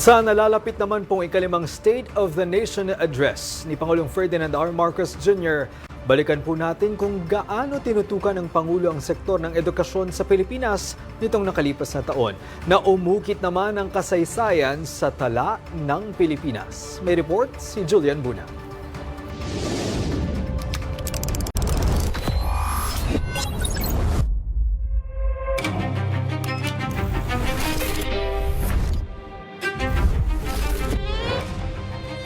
Sa nalalapit naman pong ikalimang State of the Nation Address ni Pangulong Ferdinand R. Marcos Jr., balikan po natin kung gaano tinutukan ng Pangulo ang sektor ng edukasyon sa Pilipinas nitong nakalipas na taon, na umukit naman ang kasaysayan sa tala ng Pilipinas. May report si Julian Buna.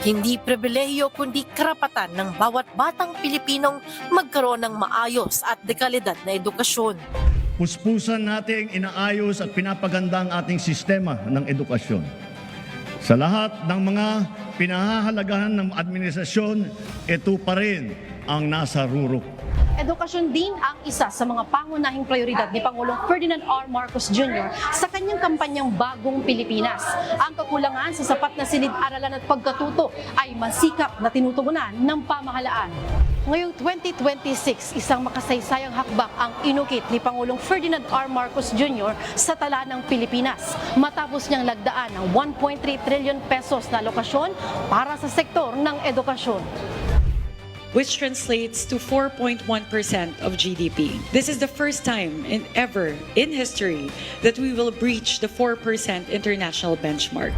Hindi pribilehiyo kundi karapatan ng bawat batang Pilipinong magkaroon ng maayos at dekalidad na edukasyon. Puspusan nating inaayos at pinapaganda ang ating sistema ng edukasyon. Sa lahat ng mga pinahahalagahan ng administrasyon, ito pa rin ang nasa rurok. Edukasyon din ang isa sa mga pangunahing prioridad ni Pangulong Ferdinand R. Marcos Jr. sa kanyang kampanyang Bagong Pilipinas. Ang kakulangan sa sapat na silid-aralan at pagkatuto ay masikap na tinutugunan ng pamahalaan. Ngayong 2026, isang makasaysayang hakbang ang inukit ni Pangulong Ferdinand R. Marcos Jr. sa tala ng Pilipinas matapos niyang lagdaan ng 1.3 trillion pesos na alokasyon para sa sektor ng edukasyon, which translates to 4.1% of GDP. This is the first time ever in history that we will breach the 4% international benchmark.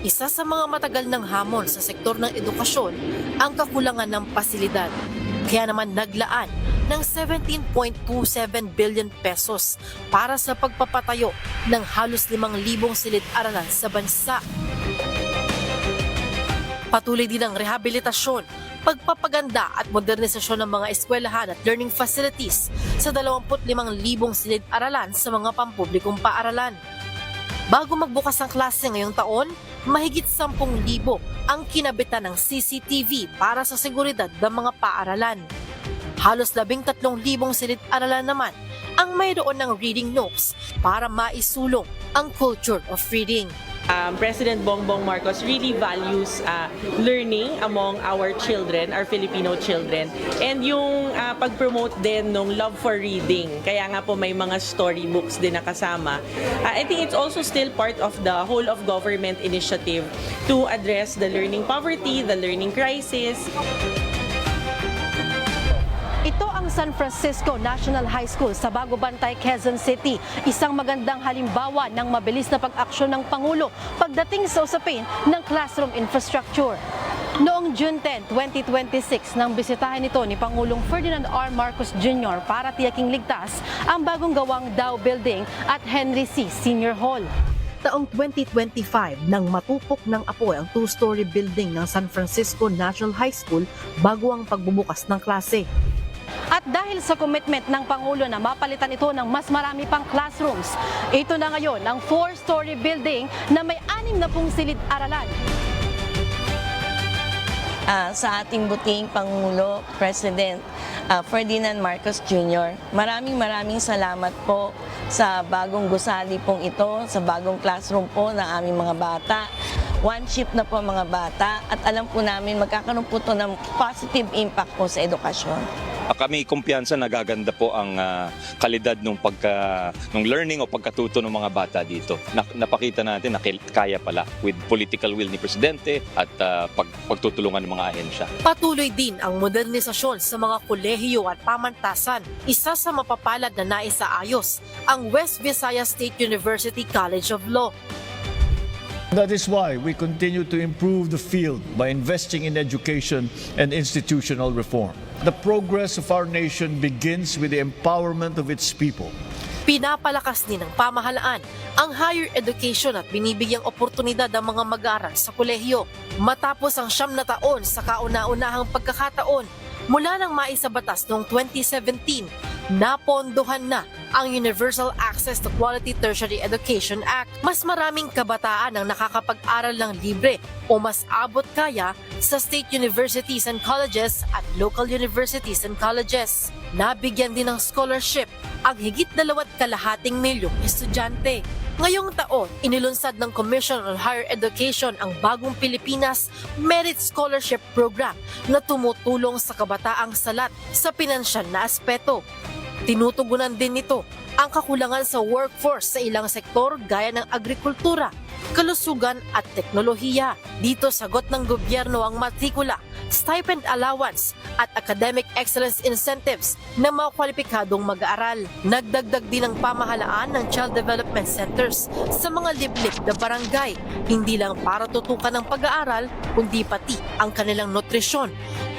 Isa sa mga matagal ng hamon sa sektor ng edukasyon ang kakulangan ng pasilidad. Kaya naman naglaan ng 17.27 billion pesos para sa pagpapatayo ng halos 5,000 silid-aralan sa bansa. Patuloy din ang rehabilitasyon, pagpapaganda at modernisasyon ng mga eskwelahan at learning facilities sa 25,000 silid-aralan sa mga pampublikong paaralan. Bago magbukas ang klase ngayong taon, mahigit 10,000 ang kinabitan ng CCTV para sa seguridad ng mga paaralan. Halos 13,000 silid-aralan naman ang mayroon ng reading notes para maisulong ang culture of reading. President Bongbong Marcos really values learning among our children, our Filipino children, and yung pag-promote din ng love for reading. Kaya nga po may mga storybooks din na kasama. I think it's also still part of the whole of government initiative to address the learning poverty, the learning crisis. ito ang San Francisco National High School sa Bago Bantay, Quezon City. Isang magandang halimbawa ng mabilis na pag-aksyon ng Pangulo pagdating sa usapin ng classroom infrastructure. Noong June 10, 2026, nang bisitahin ito ni Pangulong Ferdinand R. Marcos Jr. para tiyaking ligtas ang bagong gawang Dow Building at Henry C. Senior Hall. Taong 2025 nang matupok ng apoy ang two-story building ng San Francisco National High School bago ang pagbubukas ng klase. At dahil sa commitment ng Pangulo na mapalitan ito ng mas marami pang classrooms, ito na ngayon ang 4-story building na may 60 silid-aralan. Sa ating buting Pangulo, President Ferdinand Marcos Jr., maraming salamat po sa bagong gusali pong ito, sa bagong classroom po ng aming mga bata. One shift na po mga bata at alam po namin magkakaroon po ito ng positive impact po sa edukasyon. Kami kumpiyansa nagaganda po ang kalidad ng learning o pagkatuto ng mga bata dito. Napakita natin na kaya pala with political will ni Presidente at pagtutulungan ng mga ahensya. Patuloy din ang modernisasyon sa mga kolehiyo at pamantasan. Isa sa mapapalad na naisaayos ang West Visayas State University College of Law. That is why we continue to improve the field by investing in education and institutional reform. The progress of our nation begins with the empowerment of its people. Pinapalakas din ng pamahalaan ang higher education at binibigyang oportunidad ang mga mag-aaral sa kolehiyo. Matapos ang 9 na taon sa kauna-unahang pagkakataon, mula nang maisabatas noong 2017, napondohan na ang Universal Access to Quality Tertiary Education Act. Mas maraming kabataan ang nakakapag-aral ng libre o mas abot kaya sa state universities and colleges at local universities and colleges. Nabigyan din ng scholarship ang higit 2.2 milyong estudyante. Ngayong taon, inilunsad ng Commission on Higher Education ang Bagong Pilipinas Merit Scholarship Program na tumutulong sa kabataang salat sa pinansyal na aspeto. Tinutugunan din nito ang kakulangan sa workforce sa ilang sektor gaya ng agrikultura, kalusugan at teknolohiya. Dito sagot ng gobyerno ang matrikula, stipend allowance at academic excellence incentives ng mga kwalipikadong mag-aaral. Nagdagdag din ang pamahalaan ng child development centers sa mga liblib na barangay, hindi lang para tutukan ng pag-aaral, kundi pati ang kanilang nutrisyon,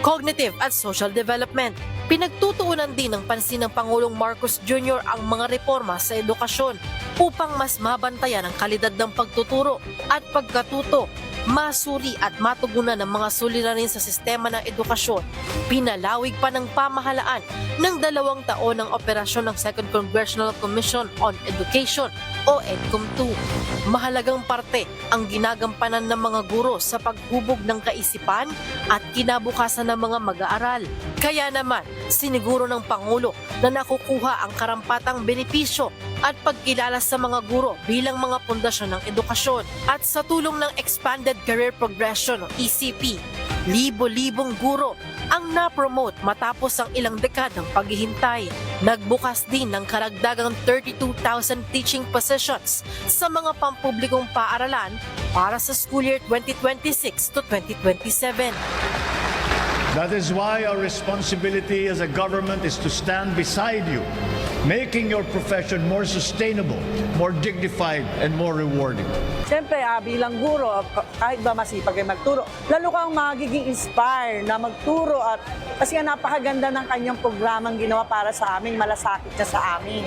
cognitive at social development. Pinagtutuunan din ng pansin ng Pangulong Marcos Jr. ang mga reforma sa edukasyon upang mas mabantayan ang kalidad ng pagtuturo at pagkatuto, masuri at matugunan ng mga suliranin sa sistema ng edukasyon. Pinalawig pa ng pamahalaan ng 2 taon ng operasyon ng Second Congressional Commission on Education o EDCOM2. Mahalagang parte ang ginagampanan ng mga guro sa paghubog ng kaisipan at kinabukasan ng mga mag-aaral. Kaya naman, siniguro ng Pangulo na nakukuha ang karampatang benepisyo at pagkilala sa mga guro bilang mga pundasyon ng edukasyon. At sa tulong ng Expanded Career Progression o ECP, libo-libong guro ang na-promote matapos ang ilang dekadang paghihintay. Nagbukas din ng karagdagang 32,000 teaching positions sa mga pampublikong paaralan para sa school year 2026 to 2027. That is why our responsibility as a government is to stand beside you, making your profession more sustainable, more dignified, and more rewarding. Siyempre, bilang guro, kahit ba masipag ay magturo, lalo kang magiging inspire na magturo at kasi nga napakaganda ng kanyang programang ginawa para sa amin, malasakit na sa amin.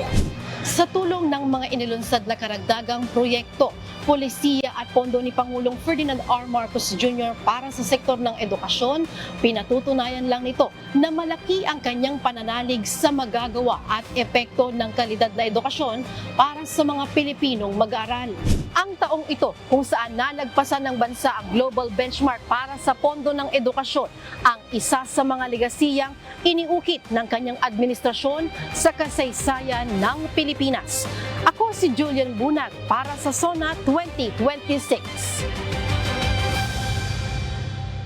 Sa tulong ng mga inilunsad na karagdagang proyekto, polisiya at pondo ni Pangulong Ferdinand R. Marcos Jr. para sa sektor ng edukasyon, pinatutunayan lang nito na malaki ang kanyang pananalig sa magagawa at epekto ng kalidad na edukasyon para sa mga Pilipinong mag-aaral. Ang taong ito kung saan nalagpasan ng bansa ang global benchmark para sa pondo ng edukasyon, ang isa sa mga legasiyang iniukit ng kanyang administrasyon sa kasaysayan ng Pilipinas. Ako si Julian Bunag para sa SONA 2026.